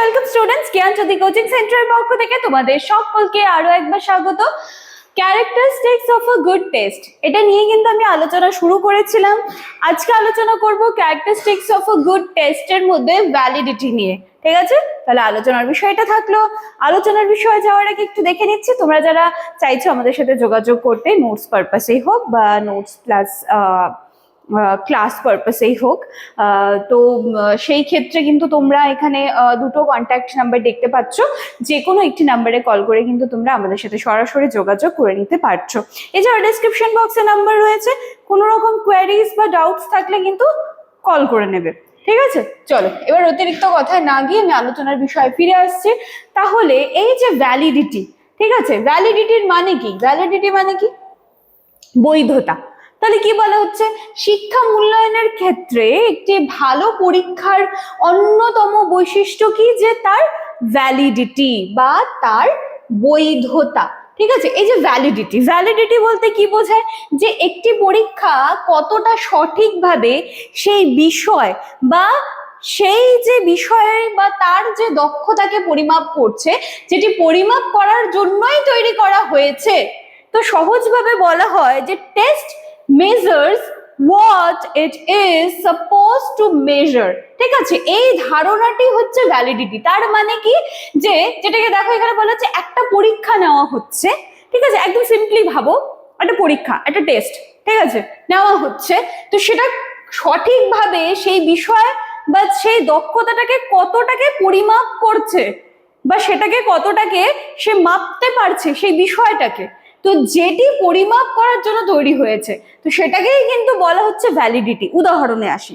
Welcome students, জ্ঞানজ্যোতি coaching সেন্টারের পক্ষ থেকে তোমাদের সকলকে আরো একবার স্বাগত। Characteristics of a good test, এটা নিয়ে কিন্তু আমি আলোচনা শুরু করেছিলাম। আজকে আলোচনা করব ক্যারেক্টারিস্টিক্স অফ আ গুড টেস্টের মধ্যে ভ্যালিডিটি নিয়ে। ঠিক আছে, তাহলে আলোচনার বিষয়টা থাকলো। আলোচনার বিষয়ে যাওয়ার আগে একটু দেখে নিচ্ছি, তোমরা যারা চাইছো আমাদের সাথে যোগাযোগ করতে, নোটস পারপাসেই হোক বা নোটস প্লাস ক্লাস পারপাসেই হোক, তো সেই ক্ষেত্রে কিন্তু তোমরা এখানে দুটো কন্ট্যাক্ট নাম্বার দেখতে পাচ্ছ। যে কোনো একটি নাম্বারে কল করে কিন্তু তোমরা আমাদের সাথে সরাসরি যোগাযোগ করে নিতে পারছো। এছাড়া ডিসক্রিপশন বক্সে নাম্বার রয়েছে, কোনো রকম কোয়ারিজ বা ডাউটস থাকলে কিন্তু কল করে নেবে। ঠিক আছে, চলো এবার অতিরিক্ত কথায় না গিয়ে আমি আলোচনার বিষয়ে ফিরে আসছি। তাহলে এই যে ভ্যালিডিটি, ঠিক আছে, ভ্যালিডিটির মানে কি? ভ্যালিডিটি মানে কি? বৈধতা। তাহলে কি বলা হচ্ছে? শিক্ষা মূল্যায়নের ক্ষেত্রে একটি ভালো পরীক্ষার অন্যতম বৈশিষ্ট্য কি? যে তার ভ্যালিডিটি বা তার বৈধতা। ঠিক আছে, এই যে ভ্যালিডিটি, ভ্যালিডিটি বলতে কি বোঝায়? যে একটি পরীক্ষা কতটা সঠিকভাবে সেই বিষয় বা সেই যে বিষয়ে বা তার যে দক্ষতাকে পরিমাপ করছে, যেটি পরিমাপ করার জন্যই তৈরি করা হয়েছে। তো সহজভাবে বলা হয় যে test measures what it is supposed to measure। ঠিক আছে, এই ধারণাটি হচ্ছে ভ্যালিডিটি। তার মানে কি? যে যেটাকে দেখো এখানে বলা হচ্ছে একটা পরীক্ষা নেওয়া হচ্ছে। ঠিক আছে, একদম সিম্পলি ভাবো, একটা পরীক্ষা, একটা টেস্ট, ঠিক আছে, নেওয়া হচ্ছে। তো সেটা সঠিকভাবে সেই বিষয় বা সেই দক্ষতাটাকে কতটাকে পরিমাপ করছে বা সেটাকে কতটাকে সে মাপতে পারছে সেই বিষয়টাকে, তো যেটি পরিমাপ করার জন্য তৈরি হয়েছে, তো সেটাকেই কিন্তু বলা হচ্ছে ভ্যালিডিটি। উদাহরণে আসি,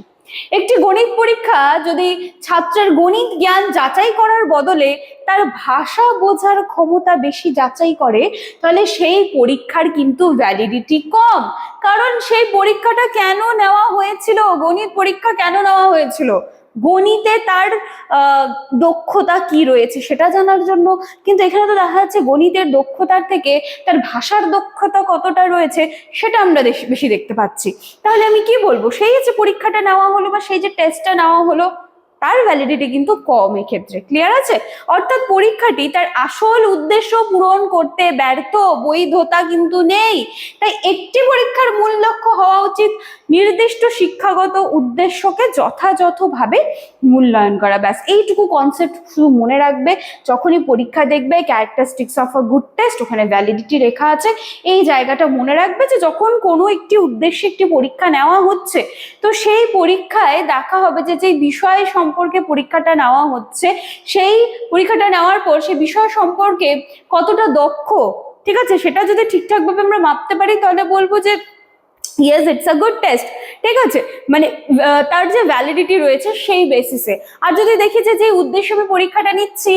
একটি গণিত পরীক্ষা যদি ছাত্রের গণিত জ্ঞান যাচাই করার বদলে তার ভাষা বোঝার ক্ষমতা বেশি যাচাই করে, তাহলে সেই পরীক্ষার কিন্তু ভ্যালিডিটি কম। কারণ সেই পরীক্ষাটা কেন নেওয়া হয়েছিল? গণিত পরীক্ষা কেন নেওয়া হয়েছিল? গণিতে তার দক্ষতা কি রয়েছে সেটা জানার জন্য। কিন্তু এখানে তো দেখা যাচ্ছে গণিতের দক্ষতার থেকে তার ভাষার দক্ষতা কতটা রয়েছে সেটা আমরা বেশি দেখতে পাচ্ছি। তাহলে আমি কি বলবো? সেই যে পরীক্ষাটা নেওয়া হলো বা সেই যে টেস্টটা নেওয়া হলো, তার ভ্যালিডিটি কিন্তু কম এক্ষেত্রে। ক্লিয়ার আছে? অর্থাৎ পরীক্ষাটি তার আসল উদ্দেশ্য পূরণ করতে ব্যর্থ, বৈধতা কিন্তু নেই। তাই একটি পরীক্ষার মূল লক্ষ্য হওয়া উচিত নির্দিষ্ট শিক্ষাগত উদ্দেশ্যকে যথাযথভাবে মূল্যায়ন করা। ব্যাস এইটুকু কনসেপ্ট শুধু মনে রাখবে। যখনই পরীক্ষা দেখবে characteristics of a good test, ওখানে ভ্যালিডিটি লেখা আছে, এই জায়গাটা মনে রাখবে যে যখন কোনো একটি উদ্দেশ্যে একটি পরীক্ষা নেওয়া হচ্ছে, তো সেই পরীক্ষায় দেখা হবে যে যে বিষয় সম্পর্কে পরীক্ষাটা নেওয়া হচ্ছে, সেই পরীক্ষাটা নেওয়ার পর সেই বিষয় সম্পর্কে কতটা দক্ষ, ঠিক আছে, সেটা যদি ঠিকঠাক ভাবে আমরা মাপতে পারি, তাহলে বলবো যে yes, it's a good test. ঠিক আছে, মানে তার যে ভ্যালিডিটি রয়েছে সেই বেসিসে। আর যদি দেখি যে যে উদ্দেশ্যে আমি পরীক্ষাটা নিচ্ছি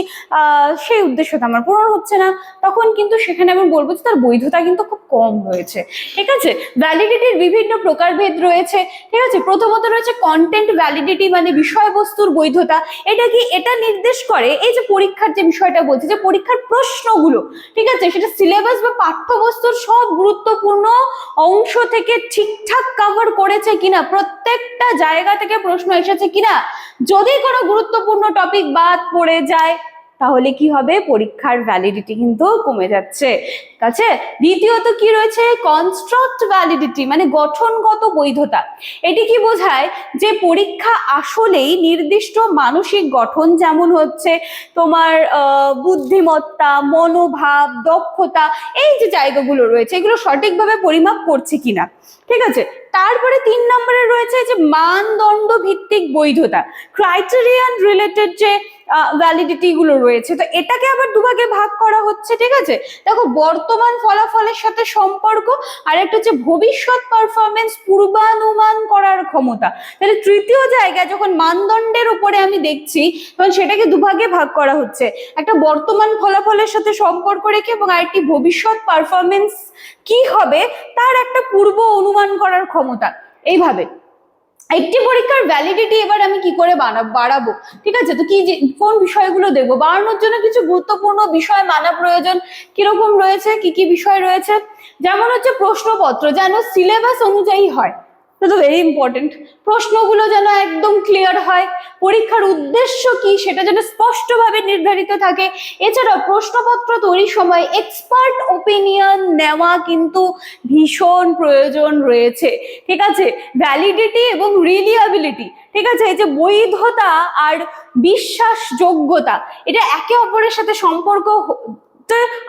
সেই উদ্দেশ্যটা আমার পূরণ হচ্ছে না, তখন কিন্তু সেখানে আমি বলবো যে তার বৈধতা কিন্তু খুব কম রয়েছে। ঠিক আছে, ভ্যালিডিটির বিভিন্ন প্রকারভেদ রয়েছে। ঠিক আছে, প্রথমত রয়েছে কন্টেন্ট ভ্যালিডিটি, মানে বিষয়বস্তুর বৈধতা। এটা কি? এটা নির্দেশ করে এই যে পরীক্ষার যে বিষয়টা বলছে, যে পরীক্ষার প্রশ্নগুলো, ঠিক আছে, সেটা সিলেবাস বা পাঠ্যবস্তুর সব গুরুত্বপূর্ণ অংশ থেকে ঠিকঠাক কভার করেছে কিনা, প্রত্যেকটা জায়গা থেকে প্রশ্ন এসেছে কিনা। যদি কোনো গুরুত্বপূর্ণ টপিক বাদ পড়ে যায়, তাহলে কি হবে? পরীক্ষার ভ্যালিডিটি কিন্তু কমে যাচ্ছে। ঠিক আছে, দ্বিতীয়ত কি রয়েছে? কনস্ট্রাক্ট ভ্যালিডিটি, মানে গঠনগত বৈধতা। এটি কি বোঝায়? যে পরীক্ষা আসলেই নির্দিষ্ট মানসিক গঠন, যেমন হচ্ছে তোমার বুদ্ধিমত্তা, মনোভাব, দক্ষতা, এই যে জায়গাগুলো রয়েছে, এগুলো সঠিকভাবে পরিমাপ করছে কিনা। ঠিক আছে, তারপরে 3 নম্বরে রয়েছে যে মানদণ্ড ভিত্তিক বৈধতা, ক্রাইটেরিয়ান রিলেটেড যে ভ্যালিডিটি গুলো রয়েছে। তো এটাকে আবার দুভাগে ভাগ করা হচ্ছে। ঠিক আছে, দেখো, বর্তমান ফলাফলের সাথে সম্পর্ক, আর একটা হচ্ছে ভবিষ্যৎ পারফরমেন্স পূর্বানুমান করার ক্ষমতা। তাহলে তৃতীয় জায়গা যখন মানদণ্ডের উপরে আমি দেখছি, তখন সেটাকে দুভাগে ভাগ করা হচ্ছে, একটা বর্তমান ফলাফলের সাথে সম্পর্ক রেখে এবং আরেকটি ভবিষ্যৎ পারফরমেন্স কি হবে তার একটা পূর্ব অনুমান করার ক্ষমতা। এইভাবে একটি পরীক্ষার ভ্যালিডিটি এবার আমি কি করে বাড়াবো? ঠিক আছে, তো কি কোন বিষয়গুলো দেখবো? বাড়ানোর জন্য কিছু গুরুত্বপূর্ণ বিষয় মানা প্রয়োজন। কিরকম রয়েছে? কি কি বিষয় রয়েছে? যেমন হচ্ছে প্রশ্নপত্র যেন সিলেবাস অনুযায়ী হয়। তো ভেরি ইম্পর্টেন্ট। প্রশ্নগুলো যেন একদম ক্লিয়ার হয়, পরীক্ষার উদ্দেশ্য কি সেটা যেন স্পষ্টভাবে নির্ধারিত থাকে। এছাড়াও প্রশ্নপত্র তৈরির সময় এক্সপার্ট ওপিনিয়ন নেওয়া কিন্তু ভীষণ প্রয়োজন রয়েছে, ঠিক আছে। ভ্যালিডিটি এবং রিলিয়াবিলিটি, ঠিক আছে, এই যে বৈধতা আর বিশ্বাসযোগ্যতা, এটা একে অপরের সাথে সম্পর্ক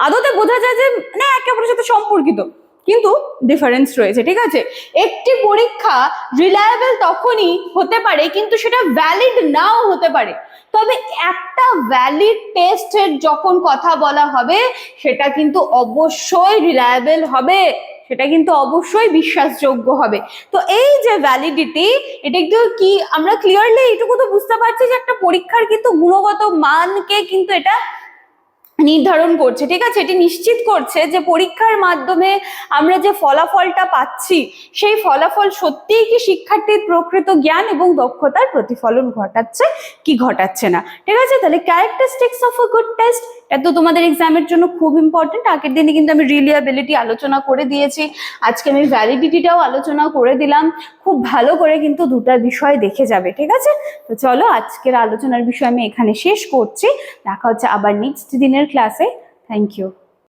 আদতে বোঝা যায় যে না একে অপরের সাথে সম্পর্কিত, কিন্তু ডিফারেন্স রয়েছে, ঠিক আছে। একটি পরীক্ষা রিলায়েবল তখনই হতে পারে কিন্তু সেটা ভ্যালিড নাও হতে পারে, তবে একটা ভ্যালিড টেস্টের যখন কথা বলা হবে সেটা কিন্তু অবশ্যই রিলায়েবল হবে, সেটা কিন্তু অবশ্যই বিশ্বাসযোগ্য হবে। তো এই যে ভ্যালিডিটি, এটা একটু কি আমরা ক্লিয়ারলি এইটুকু তো বুঝতে পারছি যে একটা পরীক্ষার কিন্তু গুণগত মানকে কিন্তু এটা নির্ধারণ করছে, ঠিক আছে। এটি নিশ্চিত করছে যে পরীক্ষার মাধ্যমে আমরা যে ফলাফলটা পাচ্ছি সেই ফলাফল সত্যিই কি শিক্ষার্থীর প্রকৃত জ্ঞান এবং দক্ষতার প্রতিফলন ঘটাচ্ছে কি ঘটাচ্ছে না, ঠিক আছে। তাহলে characteristics of a good test, এটা তো তোমাদের এক্সামের জন্য খুব ইম্পর্টেন্ট। আগের দিনে কিন্তু আমি রিলিয়াবিলিটি আলোচনা করে দিয়েছি, আজকে আমি ভ্যালিডিটিটাও আলোচনা করে দিলাম। খুব ভালো করে কিন্তু দুটা বিষয় দেখে যাবে, ঠিক আছে। তো চলো আজকের আলোচনার বিষয় আমি এখানে শেষ করছি, দেখা হচ্ছে আবার নেক্সট দিনের ক্লাসে। Thank you.